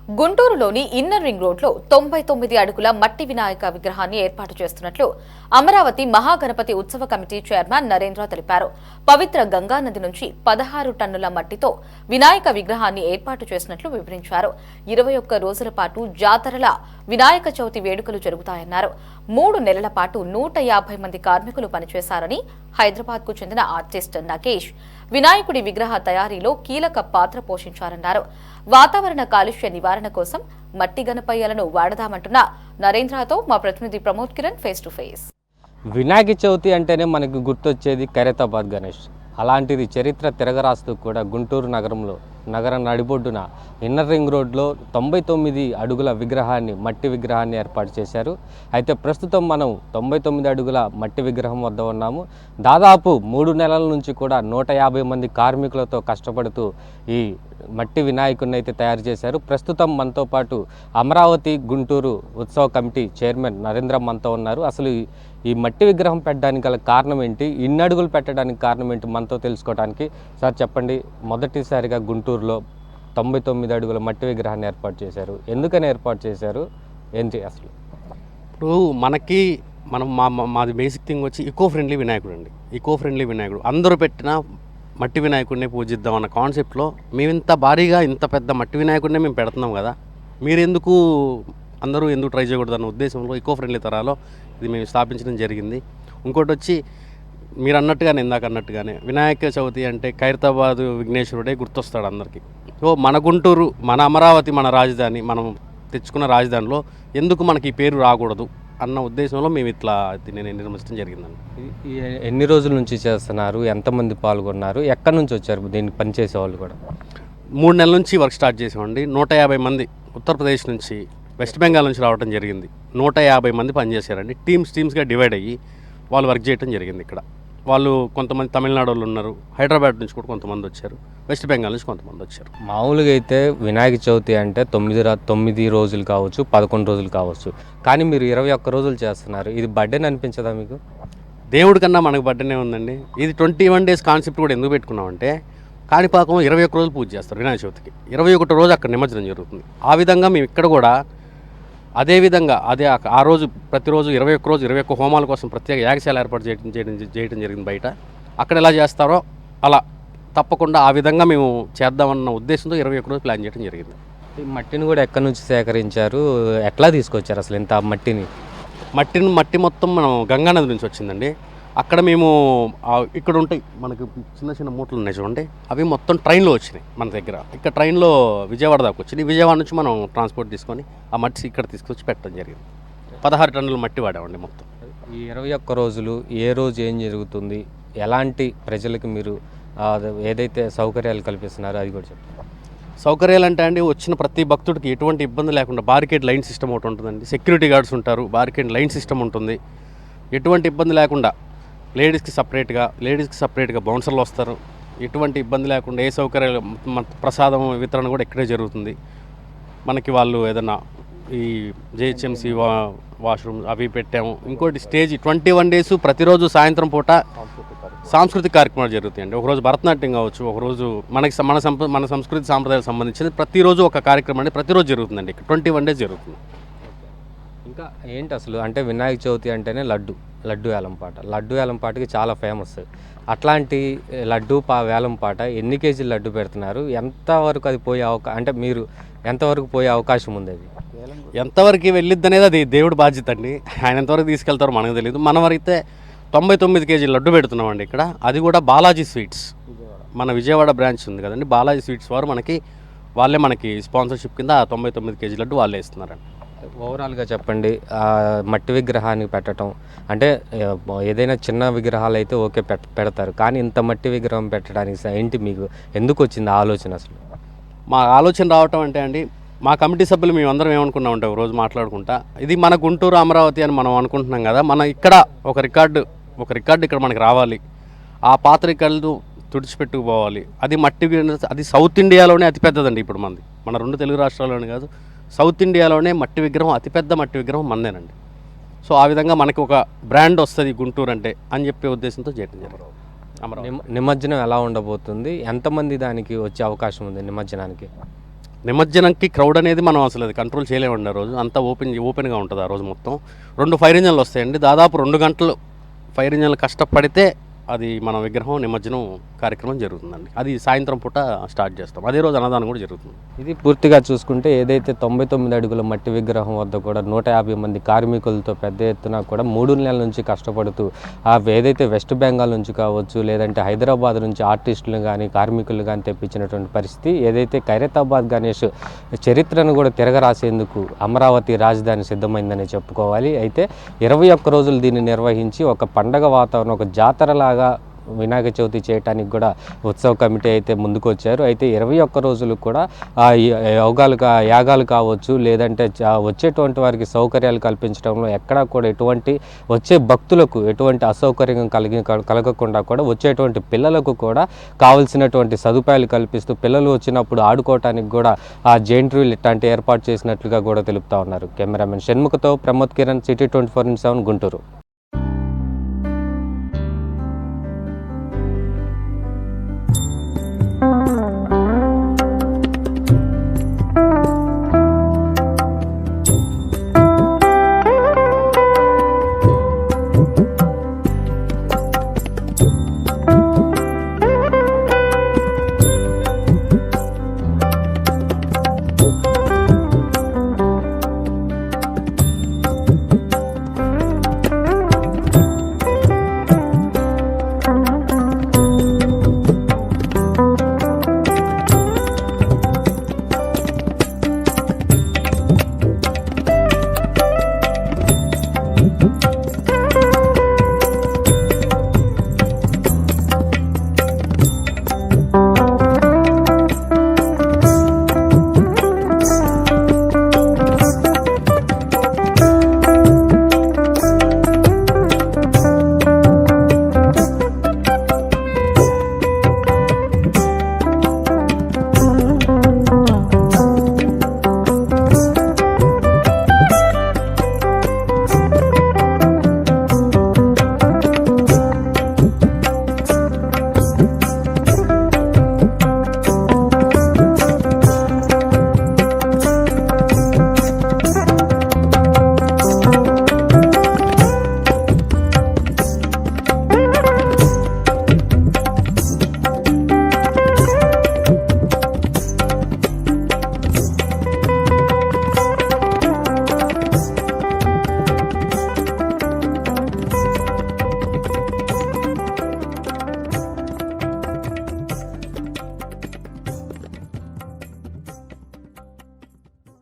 గుంటూరులోని inner ring రోడ్లో 99 అడుగుల మట్టి వినాయక విగ్రహాన్ని ఏర్పాటు చేస్తున్నట్లు అమరావతి మహాగణపతి ఉత్సవ కమిటీ చైర్మన్ నరేంద్ర తెలిపారు. పవిత్ర గంగానది నుంచి 16 టన్నుల మట్టితో వినాయక విగ్రహాన్ని ఏర్పాటు చేసినట్లు వివరించారు. 21 రోజుల పాటు జాతరల వినాయక చవితి వేడుకలు జరుగుతాయన్నారు. 3 నెలల పాటు 150 మంది కార్మికులు పనిచేశారని, హైదరాబాద్కు చెందిన ఆర్టిస్ట్ నగేష్ వినాయకుడి విగ్రహ తయారీలో కీలక పాత్ర పోషించారన్నారు. వాతావరణ కాలుష్య నివారణ కోసం మట్టి గణపయ్యలను వాడదామంటున్న నరేంద్రతో మా ప్రతినిధి Pramod Kiran face to face. Vinayaka Chavithi అంటేనే మనకు గుర్తొచ్చేది ఖైరతాబాద్ గణేష్. అలాంటిది చరిత్ర తిరగరాస్తూ కూడా గుంటూరు నగర నడిబొడ్డున ఇన్నర్ రింగ్ రోడ్లో 99 అడుగుల విగ్రహాన్ని మట్టి విగ్రహాన్ని ఏర్పాటు చేశారు. అయితే ప్రస్తుతం మనం 99 అడుగుల మట్టి విగ్రహం వద్ద ఉన్నాము. దాదాపు 3 నెలల నుంచి కూడా 150 మంది కార్మికులతో కష్టపడుతూ ఈ మట్టి వినాయకుడిని అయితే తయారు చేశారు. ప్రస్తుతం మనతో పాటు అమరావతి గుంటూరు ఉత్సవ కమిటీ చైర్మన్ నరేంద్ర మనతో ఉన్నారు. అసలు ఈ మట్టి విగ్రహం పెట్టడానికి గల కారణం ఏంటి, ఇన్ని అడుగులు పెట్టడానికి కారణం ఏంటి మనతో తెలుసుకోవడానికి. సార్ చెప్పండి, మొదటిసారిగా గుంటూరులో 99 అడుగుల మట్టి విగ్రహాన్ని ఏర్పాటు చేశారు. ఎందుకని ఏర్పాటు చేశారు, ఏంటి అసలు? ఇప్పుడు మాది బేసిక్ థింగ్ వచ్చి ఈకో ఫ్రెండ్లీ వినాయకుడు అండి. ఈకో ఫ్రెండ్లీ వినాయకుడు అందరూ పెట్టిన మట్టి వినాయకుడిని పూజిద్దాం అన్న కాన్సెప్ట్లో మేము ఇంత భారీగా ఇంత పెద్ద మట్టి వినాయకుడినే మేము పెడుతున్నాం కదా, అందరూ ఎందుకు ట్రై చేయకూడదు అన్న ఉద్దేశంలో ఈకో ఫ్రెండ్లీ తరాలో ఇది మేము స్థాపించడం జరిగింది. ఇంకోటి వచ్చి మీరు అన్నట్టుగానే ఇందాక అన్నట్టుగానే వినాయక చవితి అంటే ఖైరతాబాద్ విఘ్నేశ్వరుడే గుర్తొస్తాడు అందరికీ. సో మన గుంటూరు, మన అమరావతి, మన రాజధాని, మనం తెచ్చుకున్న రాజధానిలో ఎందుకు మనకి ఈ పేరు రాకూడదు అన్న ఉద్దేశంలో మేము ఇట్లా దీన్ని నిర్మించడం జరిగిందండి. ఎన్ని రోజుల నుంచి చేస్తున్నారు, ఎంతమంది పాల్గొన్నారు, ఎక్కడి నుంచి వచ్చారు దీన్ని పనిచేసే వాళ్ళు కూడా? 3 నెలల నుంచి వర్క్ స్టార్ట్ చేసామండి. 150 మంది ఉత్తరప్రదేశ్ నుంచి, వెస్ట్ బెంగాల్ నుంచి రావడం జరిగింది. 150 మంది పనిచేశారండి. టీమ్స్గా డివైడ్ అయ్యి వాళ్ళు వర్క్ చేయడం జరిగింది. ఇక్కడ వాళ్ళు కొంతమంది తమిళనాడు వాళ్ళు ఉన్నారు, హైదరాబాద్ నుంచి కూడా కొంతమంది వచ్చారు, వెస్ట్ బెంగాల్ నుంచి కొంతమంది వచ్చారు. మామూలుగా అయితే వినాయక చవితి అంటే 9 రోజులు కావచ్చు, 11 రోజులు కావచ్చు, కానీ మీరు 21 రోజులు చేస్తున్నారు. ఇది బర్త్డేని అనిపించదా మీకు? దేవుడి కన్నా మనకు బర్త్డేనే ఉందండి. ఇది 21 డేస్ కాన్సెప్ట్ కూడా ఎందుకు పెట్టుకున్నామంటే, కాణిపాకం 21 రోజులు పూజ చేస్తారు వినాయక చవితికి. 21 రోజు అక్కడ నిమజ్జనం జరుగుతుంది. ఆ విధంగా మేము ఇక్కడ కూడా అదేవిధంగా ఆ రోజు ప్రతిరోజు 21 హోమాల కోసం ప్రత్యేక యాగశాల ఏర్పాటు చేయడం జరిగింది బయట. అక్కడ ఎలా చేస్తారో అలా తప్పకుండా ఆ విధంగా మేము చేద్దామన్న ఉద్దేశంతో 21 రోజు ప్లాన్ చేయడం జరిగింది. ఈ మట్టిని కూడా ఎక్కడి నుంచి సేకరించారు, ఎట్లా తీసుకొచ్చారు అసలు ఇంత మట్టి మొత్తం మనం గంగానది నుంచి వచ్చిందండి. అక్కడ మేము ఇక్కడ ఉంటాయి మనకు చిన్న మూటలు ఉన్నాయి చూడండి, అవి మొత్తం ట్రైన్లో వచ్చినాయి మన దగ్గర. ఇక్కడ ట్రైన్లో విజయవాడ దాకా వచ్చింది. విజయవాడ నుంచి మనం ట్రాన్స్పోర్ట్ తీసుకొని ఆ మట్టి ఇక్కడ తీసుకొచ్చి పెట్టడం జరిగింది. 16 టన్నుల మట్టి వాడామండి మొత్తం. ఈ 21 రోజులు ఏ రోజు ఏం జరుగుతుంది, ఎలాంటి ప్రజలకు మీరు ఏదైతే సౌకర్యాలు కల్పిస్తున్నారో అది కూడా చెప్పండి. సౌకర్యాలు అంటే అండి, వచ్చిన ప్రతి భక్తుడికి ఎటువంటి ఇబ్బంది లేకుండా బారికేడ్ లైన్ సిస్టమ్ ఒకటి ఉంటుందండి. సెక్యూరిటీ గార్డ్స్ ఉంటారు, బారికేడ్ లైన్ సిస్టమ్ ఉంటుంది. ఎటువంటి ఇబ్బంది లేకుండా లేడీస్కి సపరేట్గా బౌన్సర్లు వస్తారు. ఎటువంటి ఇబ్బంది లేకుండా ఏ సౌకర్యాలు, ప్రసాదం వితరణ కూడా ఇక్కడే జరుగుతుంది. మనకి వాళ్ళు ఏదన్నా ఈ జిహెచ్ఎంసీ వాష్రూమ్ అవి పెట్టాము. ఇంకోటి స్టేజ్ 21 డేస్ ప్రతిరోజు సాయంత్రం పూట సాంస్కృతిక కార్యక్రమాలు జరుగుతాయండి. ఒకరోజు భరతనాట్యం కావచ్చు, ఒకరోజు మన సంస్కృతి సాంప్రదాయాలకు సంబంధించిన ప్రతిరోజు ఒక కార్యక్రమం అనేది ప్రతిరోజు జరుగుతుందండి. ఇక్కడ 21 డేస్ జరుగుతుంది. ఇంకా ఏంటి అసలు అంటే వినాయక చవితి అంటేనే లడ్డు వేలంపాటకి చాలా ఫేమస్. అట్లాంటి వేలంపాట ఎన్ని కేజీలు లడ్డు పెడుతున్నారు, ఎంతవరకు అది అంటే మీరు ఎంతవరకు పోయే అవకాశం ఉంది? అది ఎంతవరకు వెళ్ళిద్ది అనేది అది దేవుడి బాధ్యత అండి. ఆయన ఎంతవరకు తీసుకెళ్తారో మనకు తెలియదు. మనవరైతే 99 కేజీలు లడ్డు పెడుతున్నామండి ఇక్కడ. అది కూడా బాలాజీ స్వీట్స్, మన విజయవాడ బ్రాంచ్ ఉంది కదండి, బాలాజీ స్వీట్స్ వారు వాళ్ళే మనకి స్పాన్సర్షిప్ కింద 99 కేజీ లడ్డు వాళ్ళే ఇస్తున్నారండి. ఓవరాల్గా చెప్పండి, మట్టి విగ్రహాన్ని పెట్టడం అంటే ఏదైనా చిన్న విగ్రహాలు అయితే ఓకే పెడతారు, కానీ ఇంత మట్టి విగ్రహం పెట్టడానికి ఏంటి, మీకు ఎందుకు వచ్చింది ఆలోచన? అసలు మా ఆలోచన రావటం అంటే అండి, మా కమిటీ సభ్యులు మేమందరం ఏమనుకున్నాం అంటే రోజు మాట్లాడుకుంటా, ఇది మన గుంటూరు అమరావతి అని మనం అనుకుంటున్నాం కదా, మన ఇక్కడ ఒక రికార్డు ఇక్కడ మనకి రావాలి, ఆ పాత రికార్డులు తుడిచిపెట్టుకుపోవాలి. అది అది సౌత్ ఇండియాలోనే అతిపెద్దదండి. ఇప్పుడు మన 2 తెలుగు రాష్ట్రాల్లోనే కాదు, సౌత్ ఇండియాలోనే మట్టి విగ్రహం, అతిపెద్ద మట్టి విగ్రహం మనదేనండి. సో ఆ విధంగా మనకి ఒక బ్రాండ్ వస్తుంది గుంటూరు అంటే అని చెప్పే ఉద్దేశంతో చేయడం జరిగింది. నిమజ్జనం ఎలా ఉండబోతుంది, ఎంతమంది దానికి వచ్చే అవకాశం ఉంది నిమజ్జనానికి? నిమజ్జనంకి క్రౌడ్ అనేది మనం అసలు అది కంట్రోల్ చేయలేమండి. ఆ రోజు అంతా ఓపెన్గా ఉంటుంది ఆ రోజు మొత్తం. 2 ఫైర్ ఇంజన్లు వస్తాయండి. దాదాపు 2 గంటలు ఫైర్ ఇంజన్లు కష్టపడితే అది మన విగ్రహం నిమజ్జనం కార్యక్రమం జరుగుతుందండి. అది సాయంత్రం పూట స్టార్ట్ చేస్తాం. అదే రోజు అన్నదానం కూడా జరుగుతుంది. ఇది పూర్తిగా చూసుకుంటే ఏదైతే 99 అడుగుల మట్టి విగ్రహం వద్ద కూడా 150 మంది కార్మికులతో పెద్ద ఎత్తున కూడా 3 నెలల నుంచి కష్టపడుతూ ఏదైతే వెస్ట్ బెంగాల్ నుంచి కావచ్చు, లేదంటే హైదరాబాద్ నుంచి ఆర్టిస్టులు కానీ కార్మికులు కానీ తెప్పించినటువంటి పరిస్థితి, ఏదైతే ఖైరతాబాద్ గణేష్ చరిత్రను కూడా తిరగరాసేందుకు అమరావతి రాజధాని సిద్ధమైందని చెప్పుకోవాలి. అయితే 21 రోజులు దీన్ని నిర్వహించి ఒక పండగ వాతావరణం, ఒక జాతరలాగా వినాయక చవితి చేయడానికి కూడా ఉత్సవ కమిటీ అయితే ముందుకు వచ్చారు. అయితే 21 రోజులు కూడా యాగాలు కావచ్చు, లేదంటే వచ్చేటువంటి వారికి సౌకర్యాలు కల్పించడంలో ఎక్కడా కూడా ఎటువంటి వచ్చే భక్తులకు ఎటువంటి అసౌకర్యం కలగకుండా కూడా వచ్చేటువంటి పిల్లలకు కూడా కావలసినటువంటి సదుపాయాలు కల్పిస్తూ పిల్లలు వచ్చినప్పుడు ఆడుకోవటానికి కూడా ఆ జెయింట్ వీల్ ఇట్లాంటి ఏర్పాటు చేసినట్లుగా కూడా తెలుపుతా ఉన్నారు. కెమెరామెన్ షణ్ముఖతో ప్రమోద్ కిరణ్, సిటీ 24/7 గుంటూరు.